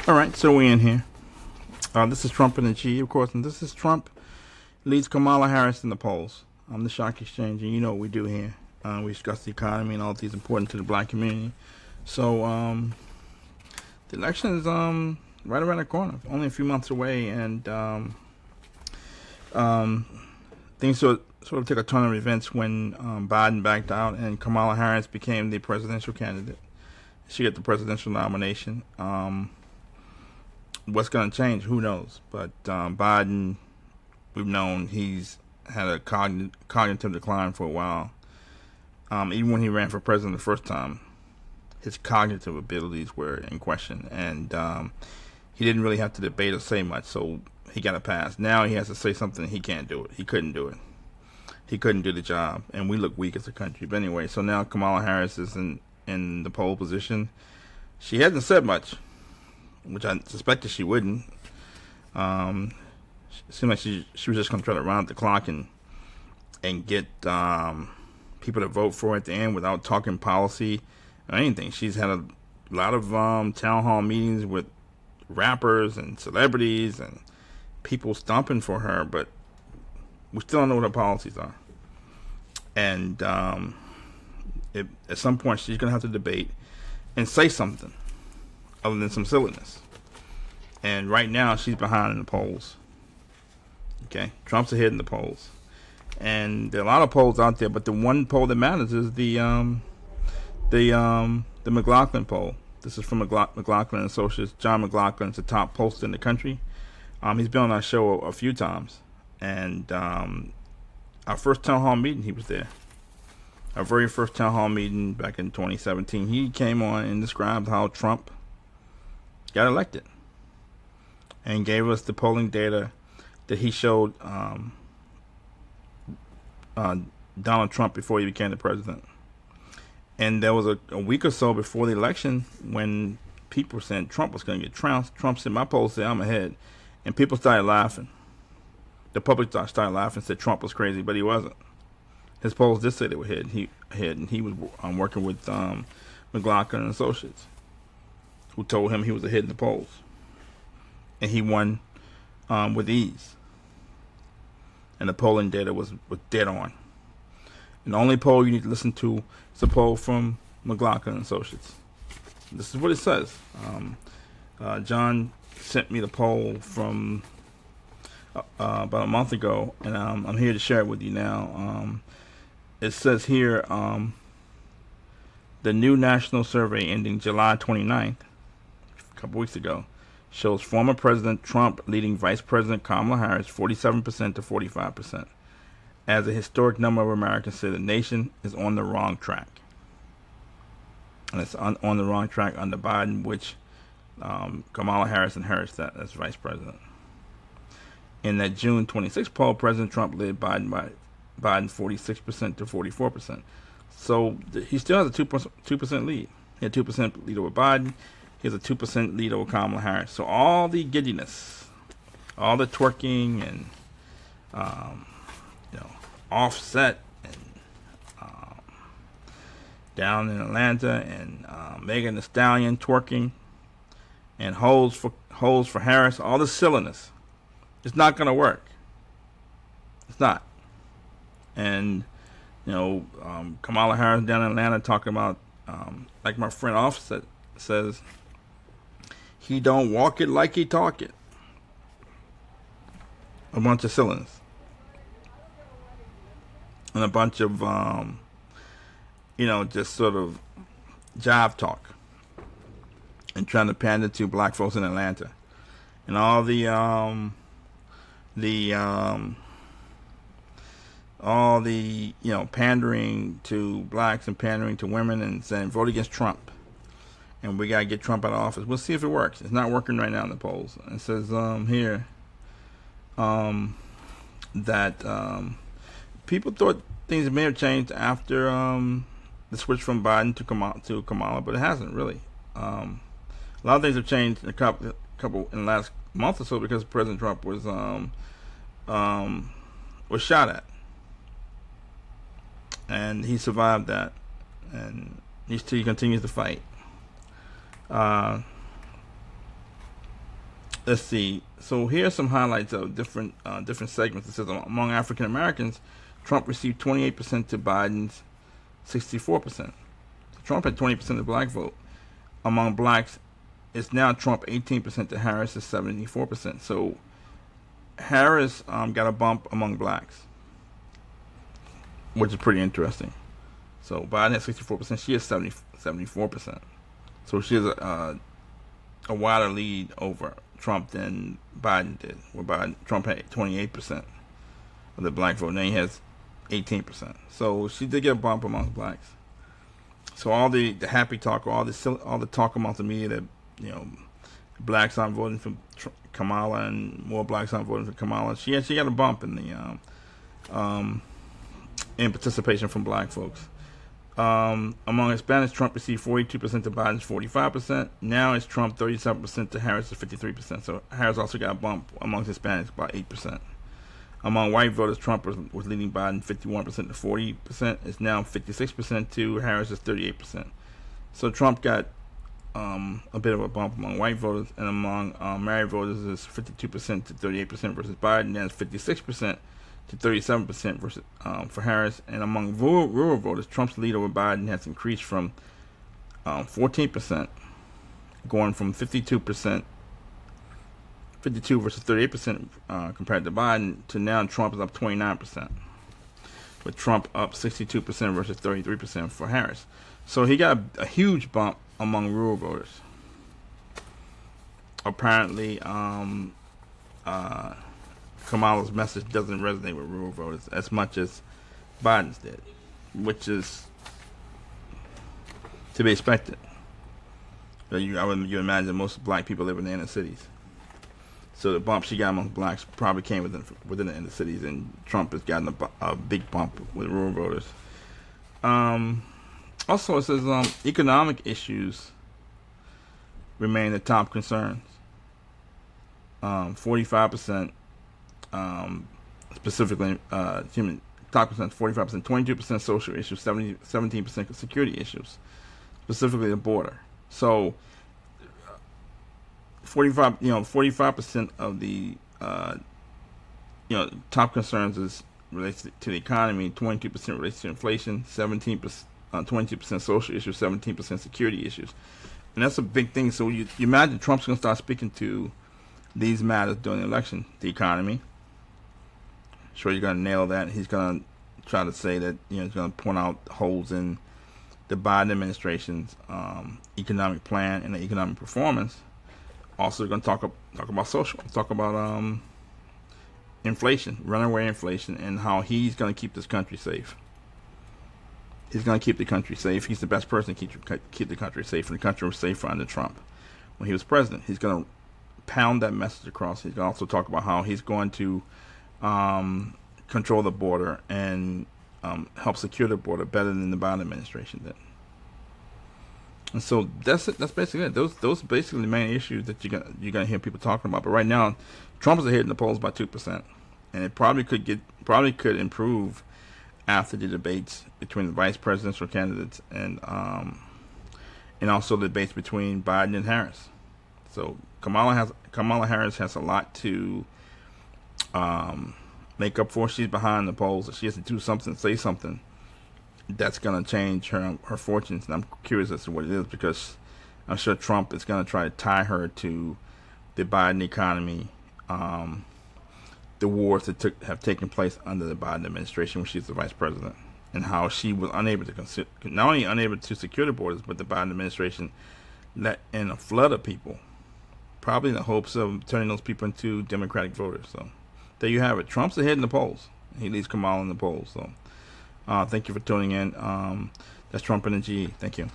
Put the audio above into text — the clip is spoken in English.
All right, so we're in here. This is Trump and the G, of course, and this is Trump leads Kamala Harris in the polls. I'm the Shock Exchange, and you know what we do here. We discuss the economy and all things important to the black community. So the election is right around the corner, only a few months away, and things sort of took a turn of events when Biden backed out and Kamala Harris became the presidential candidate. She got the presidential nomination. What's going to change? Who knows? But Biden, we've known he's had a cognitive decline for a while. Even when he ran for president the first time, his cognitive abilities were in question, and he didn't really have to debate or say much, so he got a pass. Now he has to say something. He can't do it. He couldn't do it. He couldn't do the job, and we look weak as a country. But anyway, so now Kamala Harris is in the pole position. She hasn't said much, which I suspected she wouldn't. It seemed like she was just going to try to round up the clock and get people to vote for her at the end without talking policy or anything. She's had a lot of town hall meetings with rappers and celebrities and people stomping for her, but we still don't know what her policies are. And at some point, she's going to have to debate and say something other than some silliness. And right now, she's behind in the polls. Okay, Trump's ahead in the polls, and there are a lot of polls out there, but the one poll that matters is the McLaughlin poll. This is from McLaughlin and Associates. John McLaughlin is the top pollster in the country. He's been on our show a few times, and our first town hall meeting, he was there. Our very first town hall meeting back in 2017, he came on and described how Trump got elected, and gave us the polling data that he showed Donald Trump before he became the president. And there was a week or so before the election when people said Trump was going to get trounced. Trump said, my polls say I'm ahead. And people started laughing. The public started laughing and said Trump was crazy, but he wasn't. His polls did say they were ahead. And he was working with McLaughlin and Associates, who told him he was ahead in the polls. And he won with ease. And the polling data was dead on. And the only poll you need to listen to is a poll from McLaughlin and Associates. This is what it says. John sent me the poll from about a month ago, and I'm here to share it with you now. It says here, the new national survey ending July 29th, a couple weeks ago, shows former President Trump leading Vice President Kamala Harris 47% to 45%. As a historic number of Americans say the nation is on the wrong track. And it's on the wrong track under Biden, which Kamala Harris inherits that as Vice President. In that June 26th poll, President Trump led Biden 46% to 44%. So he still has a 2% lead. He had 2% lead over Biden. He has a 2% lead over Kamala Harris. So all the giddiness, all the twerking and Offset and down in Atlanta, and Megan Thee Stallion twerking, and holes for Harris, all the silliness, it's not going to work. It's not. And Kamala Harris down in Atlanta talking about, like my friend Offset says, he don't walk it like he talk it. A bunch of silliness. And a bunch of, just sort of jive talk. And trying to pander to black folks in Atlanta. And all the pandering to blacks and pandering to women and saying vote against Trump. And we got to get Trump out of office. We'll see if it works. It's not working right now in the polls. It says here that people thought things may have changed after the switch from Biden to Kamala, but it hasn't really. A lot of things have changed in a couple in the last month or so because President Trump was shot at, and he survived that, and he continues to fight. let's see. So here are some highlights of different segments. It says among African Americans, Trump received 28% to Biden's 64%. So Trump had 20% of the black vote. Among blacks, it's now Trump 18% to Harris is 74%. So Harris got a bump among blacks, which is pretty interesting. So Biden has 64%. She has 74%. So she has a wider lead over Trump than Biden did. Where Trump had 28% of the black vote. Now he has 18%. So she did get a bump among blacks. So all the happy talk, all the talk amongst the media that blacks aren't voting for Kamala and more blacks aren't voting for Kamala. She got a bump in the in participation from black folks. Among Hispanics, Trump received 42% to Biden's 45%. Now it's Trump 37% to Harris 53%. So Harris also got a bump amongst Hispanics by 8%. Among white voters, Trump was leading Biden 51% to 40%. It's now 56% to Harris is 38%. So Trump got a bit of a bump among white voters, and among married voters is 52% to 38% versus Biden. That's 56% to 37% versus for Harris. And among rural voters, Trump's lead over Biden has increased from 14%, going from 52 versus 38% compared to Biden, to now Trump is up 29%, with Trump up 62% versus 33% for Harris. So he got a huge bump among rural voters. Apparently, Kamala's message doesn't resonate with rural voters as much as Biden's did, which is to be expected. You imagine most black people live in the inner cities. So the bump she got among blacks probably came within the inner cities, and Trump has gotten a big bump with rural voters. Also, it says economic issues remain the top concerns. 45%, specifically, top concerns, 45%, 22% social issues, 17% security issues, specifically the border. So 45% of the top concerns is related to the economy, 22% relates to inflation, 22% social issues, 17% security issues, and that's a big thing. So you imagine Trump's going to start speaking to these matters during the election. The economy, sure, you're going to nail that. He's going to try to say that he's going to point out holes in the Biden administration's economic plan and the economic performance. Also, going to talk about social, talk about inflation, runaway inflation, and how he's going to keep this country safe. He's going to keep the country safe. He's the best person to keep the country safe, and the country was safer under Trump when he was president. He's going to pound that message across. He's going to also talk about how he's going to control the border and help secure the border better than the Biden administration did. And so that's basically it. Those are basically the main issues that you're gonna hear people talking about. But right now, Trump is ahead in the polls by 2%, and it probably could improve after the debates between the vice presidential candidates and also the debates between Biden and Harris. So Kamala Harris has a lot to make up for. She's behind the polls. She has to do something, say something that's going to change her fortunes, and I'm curious as to what it is, because I'm sure Trump is going to try to tie her to the Biden economy, the wars that have taken place under the Biden administration when she's the vice president, and how she was not only unable to secure the borders, but the Biden administration let in a flood of people, probably in the hopes of turning those people into Democratic voters. So there you have it. Trump's ahead in the polls. He leads Kamala in the polls. So thank you for tuning in. That's Trump and the GE. Thank you.